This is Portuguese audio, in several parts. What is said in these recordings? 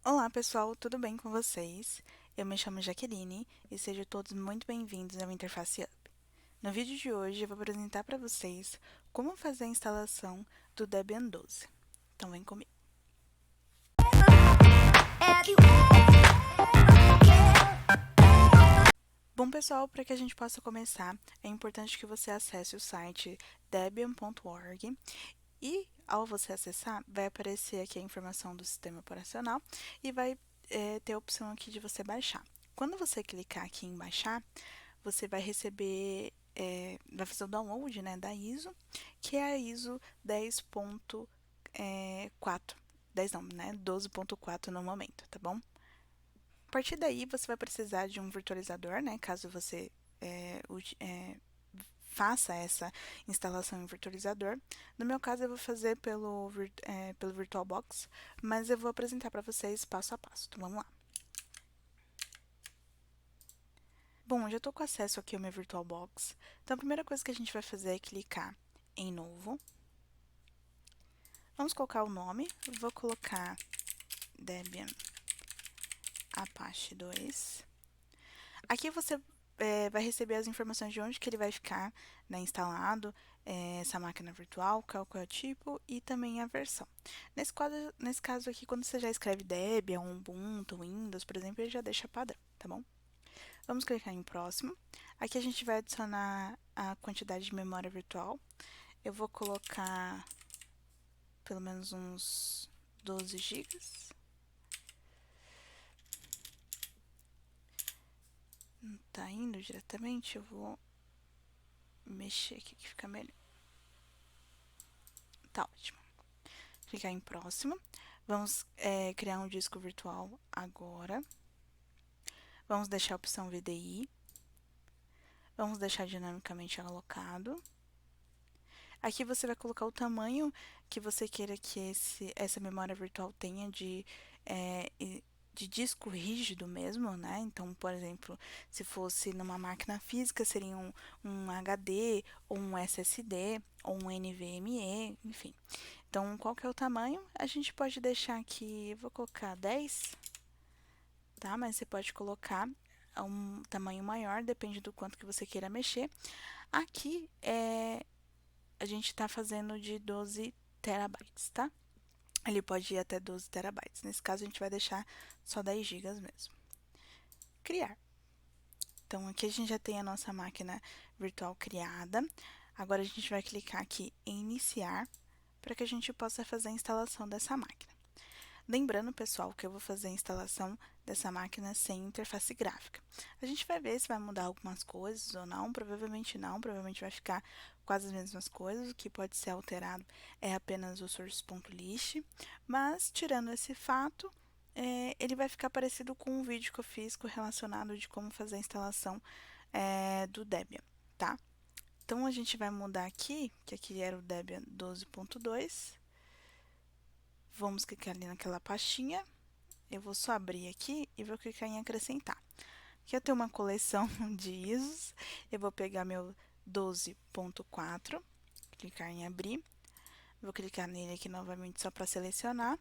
Olá pessoal, tudo bem com vocês? Eu me chamo Jaqueline e sejam todos muito bem-vindos ao Interface Up. No vídeo de hoje eu vou apresentar para vocês como fazer a instalação do Debian 12. Então vem comigo. Bom pessoal, para que a gente possa começar, é importante que você acesse o site debian.org e ao você acessar, vai aparecer aqui a informação do sistema operacional e vai ter a opção aqui de você baixar. Quando você clicar aqui em baixar, você vai receber, vai fazer o download, né, da ISO, que é a ISO 10.4, 10 não, né, 12.4 no momento, tá bom? A partir daí, você vai precisar de um virtualizador, né, caso você faça essa instalação em virtualizador. No meu caso, eu vou fazer pelo VirtualBox, mas eu vou apresentar para vocês passo a passo. Então, vamos lá. Bom, eu já estou com acesso aqui ao meu VirtualBox. Então, a primeira coisa que a gente vai fazer é clicar em Novo. Vamos colocar o nome. Vou colocar Debian Apache 2. Aqui você vai receber as informações de onde que ele vai ficar, né, instalado, essa máquina virtual, qual é o tipo e também a versão. Nesse caso aqui, quando você já escreve Debian, Ubuntu, Windows, por exemplo, ele já deixa padrão, tá bom? Vamos clicar em próximo. Aqui a gente vai adicionar a quantidade de memória virtual. Eu vou colocar pelo menos uns 12 gigas. Não tá indo diretamente, eu vou mexer aqui que fica melhor. Tá ótimo. Clicar em próximo. Vamos criar um disco virtual agora. Vamos deixar a opção VDI. Vamos deixar dinamicamente alocado. Aqui você vai colocar o tamanho que você queira que essa memória virtual tenha de disco rígido mesmo, né? Então, por exemplo, se fosse numa máquina física, seria um HD, ou um SSD, ou um NVMe, enfim. Então, qual que é o tamanho? A gente pode deixar aqui, vou colocar 10, tá? Mas você pode colocar um tamanho maior, depende do quanto que você queira mexer. Aqui a gente está fazendo de 12 terabytes, tá? Ele pode ir até 12 terabytes. Nesse caso, a gente vai deixar só 10 gigas mesmo. Criar. Então, aqui a gente já tem a nossa máquina virtual criada. Agora, a gente vai clicar aqui em iniciar para que a gente possa fazer a instalação dessa máquina. Lembrando, pessoal, que eu vou fazer a instalação dessa máquina sem interface gráfica. A gente vai ver se vai mudar algumas coisas ou não, não, provavelmente vai ficar quase as mesmas coisas, o que pode ser alterado é apenas o source.list, mas tirando esse fato, ele vai ficar parecido com um vídeo que eu fiz relacionado de como fazer a instalação do Debian, tá? Então, a gente vai mudar aqui, que aqui era o Debian 12.2, vamos clicar ali naquela pastinha. Eu vou só abrir aqui e vou clicar em acrescentar. Aqui eu tenho uma coleção de ISOs. Eu vou pegar meu 12.4, clicar em abrir. Vou clicar nele aqui novamente só para selecionar.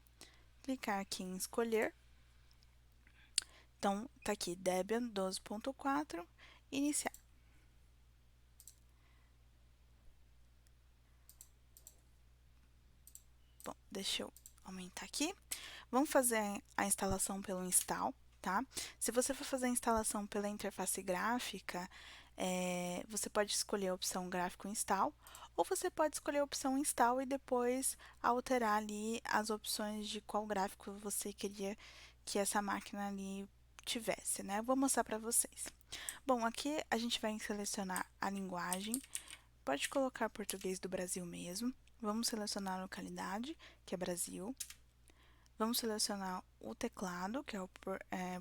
Clicar aqui em escolher. Então, tá aqui Debian 12.4, iniciar. Bom, deixa eu aumentar aqui. Vamos fazer a instalação pelo install, tá? Se você for fazer a instalação pela interface gráfica, você pode escolher a opção gráfico install, ou você pode escolher a opção install e depois alterar ali as opções de qual gráfico você queria que essa máquina ali tivesse, né? Eu vou mostrar para vocês. Bom, aqui a gente vai selecionar a linguagem, pode colocar português do Brasil mesmo. Vamos selecionar a localidade, que é Brasil. Vamos selecionar o teclado, que é o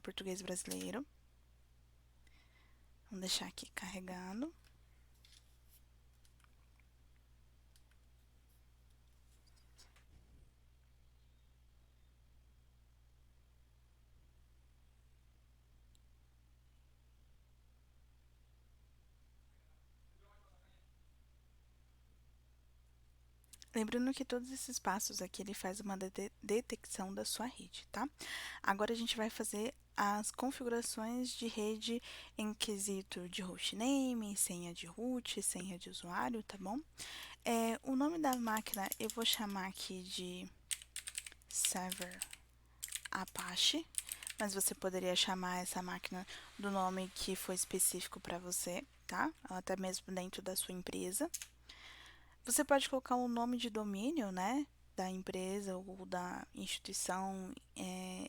português brasileiro. Vamos deixar aqui carregando. Lembrando que todos esses passos aqui ele faz uma detecção da sua rede, tá? Agora a gente vai fazer as configurações de rede em quesito de hostname, senha de root, senha de usuário, tá bom? O nome da máquina eu vou chamar aqui de server Apache, mas você poderia chamar essa máquina do nome que foi específico para você, tá? Até mesmo dentro da sua empresa. Você pode colocar o nome de domínio, né, da empresa ou da instituição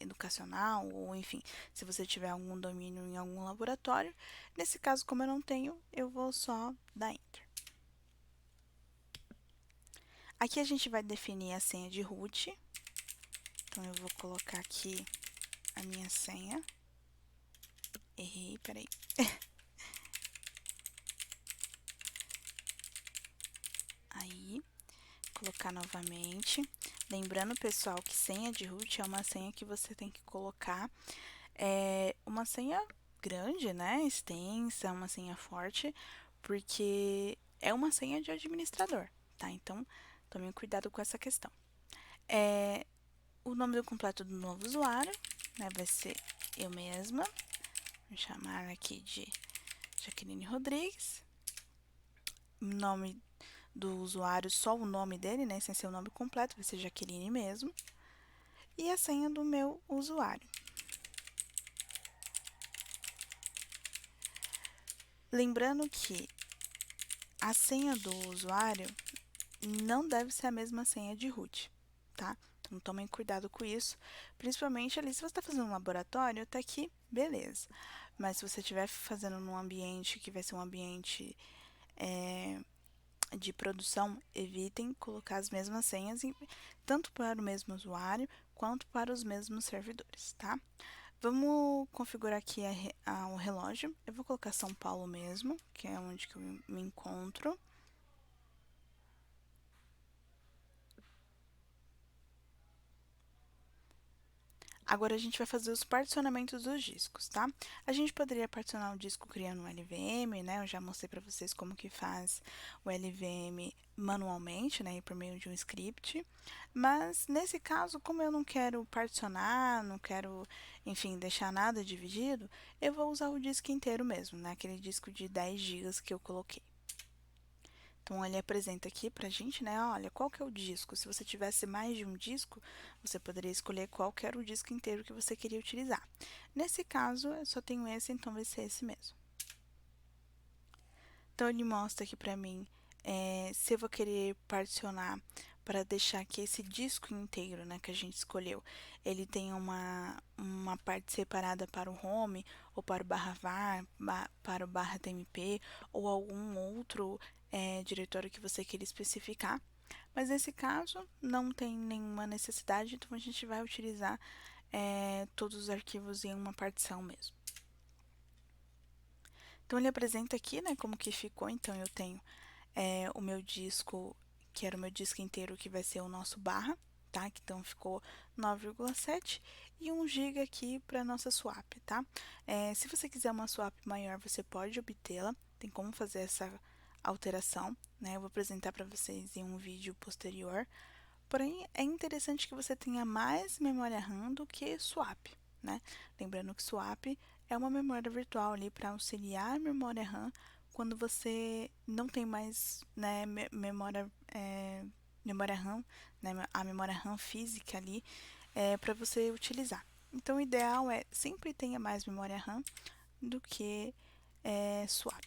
educacional, ou enfim, se você tiver algum domínio em algum laboratório. Nesse caso, como eu não tenho, eu vou só dar Enter. Aqui a gente vai definir a senha de root. Então, eu vou colocar aqui a minha senha. Errei, peraí. Aí, colocar novamente. Lembrando, pessoal, que senha de root é uma senha que você tem que colocar uma senha grande, né? Extensa, uma senha forte, porque é uma senha de administrador, tá? Então, tome cuidado com essa questão. O nome do completo do novo usuário, né? Vai ser eu mesma. Vou chamar aqui de Jaqueline Rodrigues. Nome do usuário, só o nome dele, né? Sem ser o nome completo, vai ser Jaqueline mesmo. E a senha do meu usuário. Lembrando que a senha do usuário não deve ser a mesma senha de root, tá? Então tomem cuidado com isso, principalmente ali se você está fazendo um laboratório, até aqui, beleza. Mas se você estiver fazendo num ambiente que vai ser um ambiente de produção, evitem colocar as mesmas senhas, tanto para o mesmo usuário quanto para os mesmos servidores, tá? Vamos configurar aqui o relógio. Eu vou colocar São Paulo mesmo, que é onde que eu me encontro. Agora a gente vai fazer os particionamentos dos discos, tá? A gente poderia particionar o disco criando um LVM, né? Eu já mostrei para vocês como que faz o LVM manualmente, né? Por meio de um script. Mas nesse caso, como eu não quero particionar, não quero, enfim, deixar nada dividido, eu vou usar o disco inteiro mesmo, né? Aquele disco de 10 GB que eu coloquei. Então, ele apresenta aqui pra gente, né? Olha, qual que é o disco? Se você tivesse mais de um disco, você poderia escolher qual que era o disco inteiro que você queria utilizar. Nesse caso, eu só tenho esse, então vai ser esse mesmo. Então, ele mostra aqui pra mim se eu vou querer particionar para deixar aqui esse disco inteiro, né, que a gente escolheu. Ele tem uma parte separada para o home, ou para o /var, para o /tmp, ou algum outro diretório que você queira especificar. Mas nesse caso, não tem nenhuma necessidade, então a gente vai utilizar todos os arquivos em uma partição mesmo. Então, ele apresenta aqui, né, como que ficou. Então, eu tenho o meu disco, que era o meu disco inteiro, que vai ser o nosso barra, tá? Então, ficou 9,7 e 1 GB aqui para nossa swap, tá? Se você quiser uma swap maior, você pode obtê-la. Tem como fazer essa alteração, né? Eu vou apresentar para vocês em um vídeo posterior. Porém, é interessante que você tenha mais memória RAM do que swap, né? Lembrando que swap é uma memória virtual ali para auxiliar a memória RAM quando você não tem mais, né, memória RAM, né, a memória RAM física ali para você utilizar. Então, o ideal é sempre tenha mais memória RAM do que swap.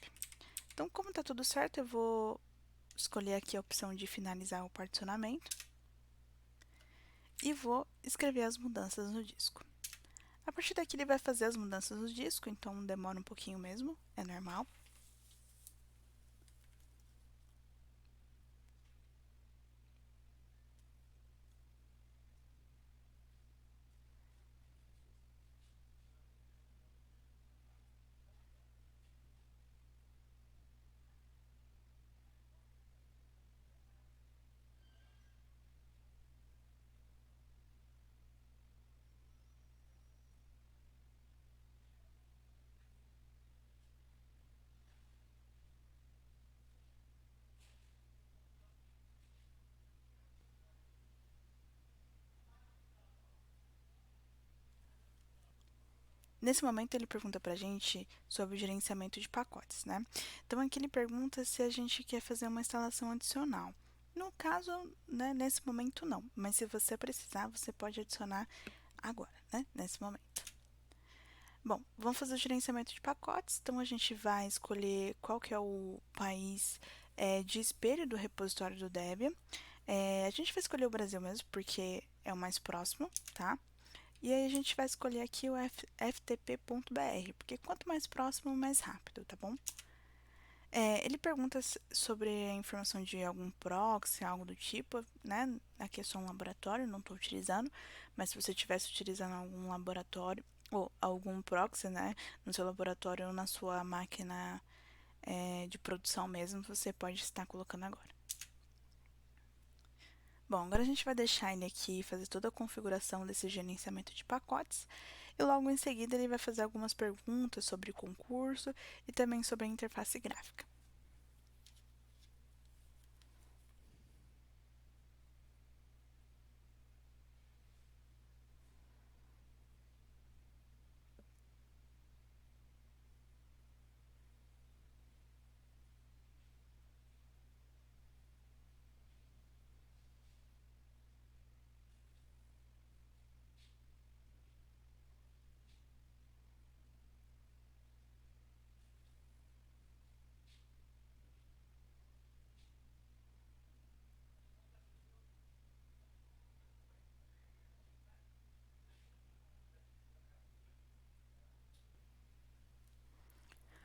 Então, como está tudo certo, eu vou escolher aqui a opção de finalizar o particionamento e vou escrever as mudanças no disco. A partir daqui ele vai fazer as mudanças no disco, então demora um pouquinho mesmo, é normal. Nesse momento, ele pergunta para a gente sobre o gerenciamento de pacotes, né? Então, aqui ele pergunta se a gente quer fazer uma instalação adicional. No caso, né, nesse momento não, mas se você precisar, você pode adicionar agora, né, nesse momento. Bom, vamos fazer o gerenciamento de pacotes, então a gente vai escolher qual que é o país de espelho do repositório do Debian. A gente vai escolher o Brasil mesmo, porque é o mais próximo, tá? E aí a gente vai escolher aqui o ftp.br, porque quanto mais próximo, mais rápido, tá bom? Ele pergunta sobre a informação de algum proxy, algo do tipo, né? Aqui é só um laboratório, não estou utilizando, mas se você estivesse utilizando algum laboratório ou algum proxy, né, no seu laboratório ou na sua máquina de produção mesmo, você pode estar colocando agora. Bom, agora a gente vai deixar ele aqui fazer toda a configuração desse gerenciamento de pacotes e logo em seguida ele vai fazer algumas perguntas sobre o concurso e também sobre a interface gráfica.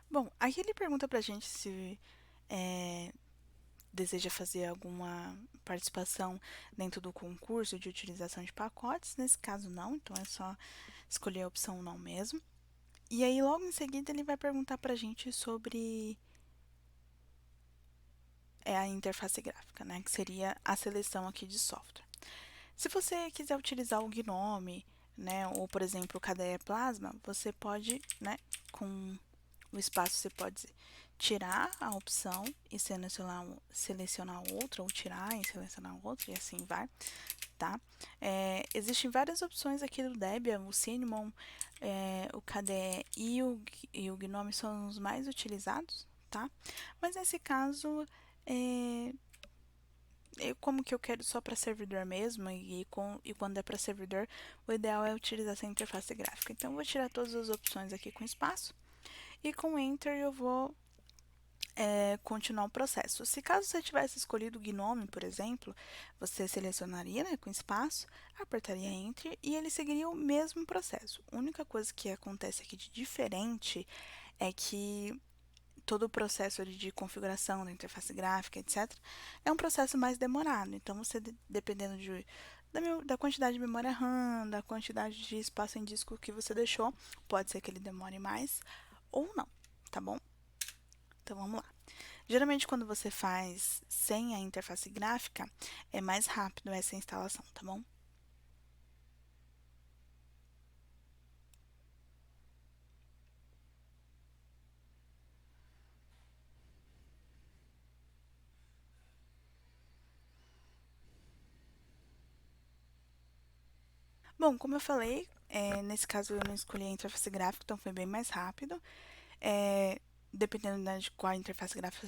Bom, aqui ele pergunta pra gente se deseja fazer alguma participação dentro do concurso de utilização de pacotes. Nesse caso, não, então é só escolher a opção não mesmo. E aí, logo em seguida, ele vai perguntar pra gente sobre a interface gráfica, né? Que seria a seleção aqui de software. Se você quiser utilizar o Gnome, né? Ou, por exemplo, o KDE Plasma, você pode, né? Com o espaço você pode tirar a opção e selecionar outra, ou tirar e selecionar outra, e assim vai, tá? Existem várias opções aqui do Debian, o Cinnamon, o KDE e o Gnome são os mais utilizados, tá? Mas nesse caso, como que eu quero só para servidor mesmo, e quando é para servidor, o ideal é utilizar essa interface gráfica. Então, eu vou tirar todas as opções aqui com espaço, e com Enter eu vou continuar o processo. Se caso você tivesse escolhido o Gnome, por exemplo, você selecionaria, né, com espaço, apertaria Enter e ele seguiria o mesmo processo. A única coisa que acontece aqui de diferente é que todo o processo de configuração da interface gráfica, etc., é um processo mais demorado. Então, você, dependendo da quantidade de memória RAM, da quantidade de espaço em disco que você deixou, pode ser que ele demore mais ou não, tá bom? Então, vamos lá. Geralmente, quando você faz sem a interface gráfica, é mais rápido essa instalação, tá bom? Bom, como eu falei, nesse caso eu não escolhi a interface gráfica, então foi bem mais rápido. Dependendo, né, de qual interface gráfica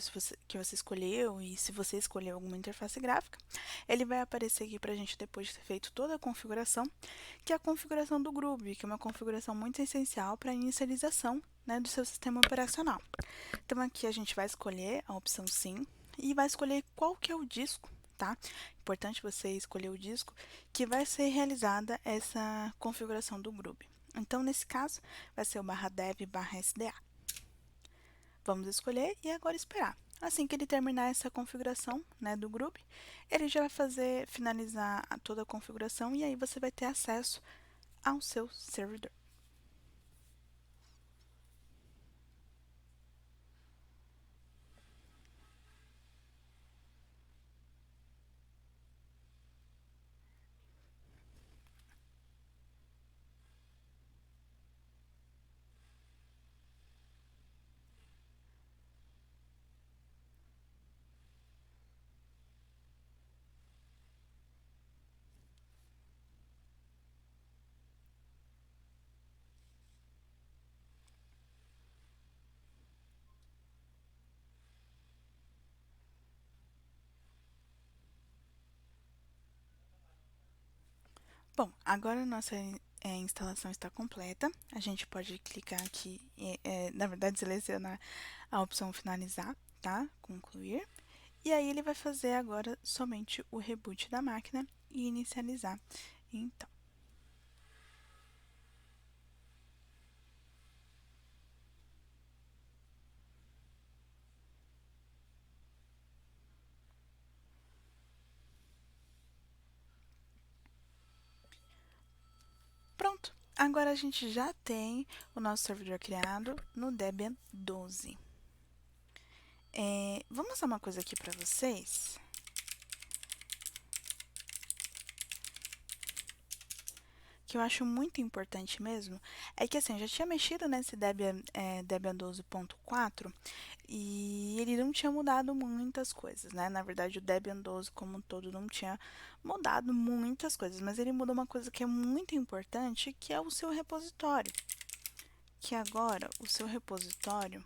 que você escolheu e se você escolheu alguma interface gráfica, ele vai aparecer aqui para a gente depois de ter feito toda a configuração, que é a configuração do Groovy, que é uma configuração muito essencial para a inicialização, né, do seu sistema operacional. Então aqui a gente vai escolher a opção sim e vai escolher qual que é o disco, tá? Importante você escolher o disco que vai ser realizada essa configuração do Groovy. Então nesse caso vai ser o /dev/sda. Vamos escolher e agora esperar. Assim que ele terminar essa configuração, né, do Groovy, ele já vai finalizar toda a configuração e aí você vai ter acesso ao seu servidor. Bom, agora a nossa instalação está completa. A gente pode clicar aqui, na verdade, selecionar a opção finalizar, tá? Concluir. E aí ele vai fazer agora somente o reboot da máquina e inicializar. Então, pronto. Agora a gente já tem o nosso servidor criado no Debian 12. Vou mostrar uma coisa aqui para vocês. Que eu acho muito importante mesmo, é que assim, eu já tinha mexido nesse Debian 12.4 e ele não tinha mudado muitas coisas, né? Na verdade, o Debian 12 como um todo não tinha mudado muitas coisas, mas ele muda uma coisa que é muito importante, que é o seu repositório. Que agora, o seu repositório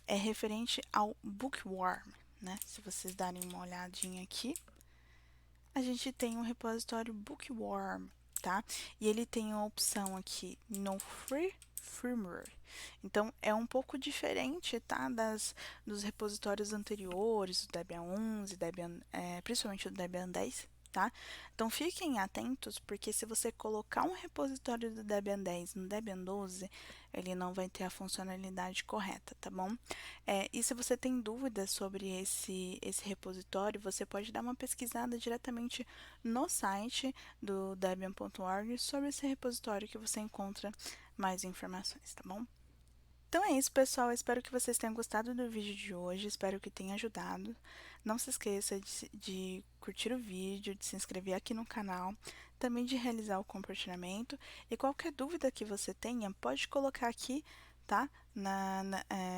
é referente ao Bookworm, né? Se vocês darem uma olhadinha aqui, a gente tem um repositório Bookworm, tá? E ele tem uma opção aqui no Free Firmware. Então, é um pouco diferente, tá? Dos repositórios anteriores, do Debian 11, principalmente do Debian 10, tá? Então, fiquem atentos, porque se você colocar um repositório do Debian 10 no Debian 12, ele não vai ter a funcionalidade correta, tá bom? E se você tem dúvidas sobre esse repositório, você pode dar uma pesquisada diretamente no site do debian.org sobre esse repositório que você encontra mais informações, tá bom? Então é isso, pessoal. Eu espero que vocês tenham gostado do vídeo de hoje. Espero que tenha ajudado. Não se esqueça de curtir o vídeo, de se inscrever aqui no canal, também de realizar o compartilhamento. E qualquer dúvida que você tenha, pode colocar aqui, tá?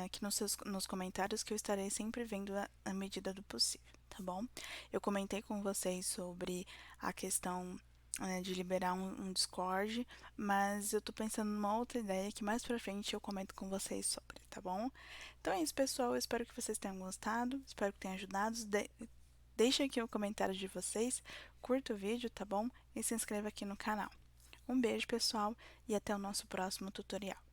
Aqui nos comentários, que eu estarei sempre vendo à medida do possível, tá bom? Eu comentei com vocês sobre a questão de liberar um Discord, mas eu tô pensando numa outra ideia que mais pra frente eu comento com vocês sobre, tá bom? Então é isso, pessoal. Eu espero que vocês tenham gostado, espero que tenha ajudado. Deixem aqui o comentário de vocês, curta o vídeo, tá bom? E se inscreva aqui no canal. Um beijo, pessoal, e até o nosso próximo tutorial.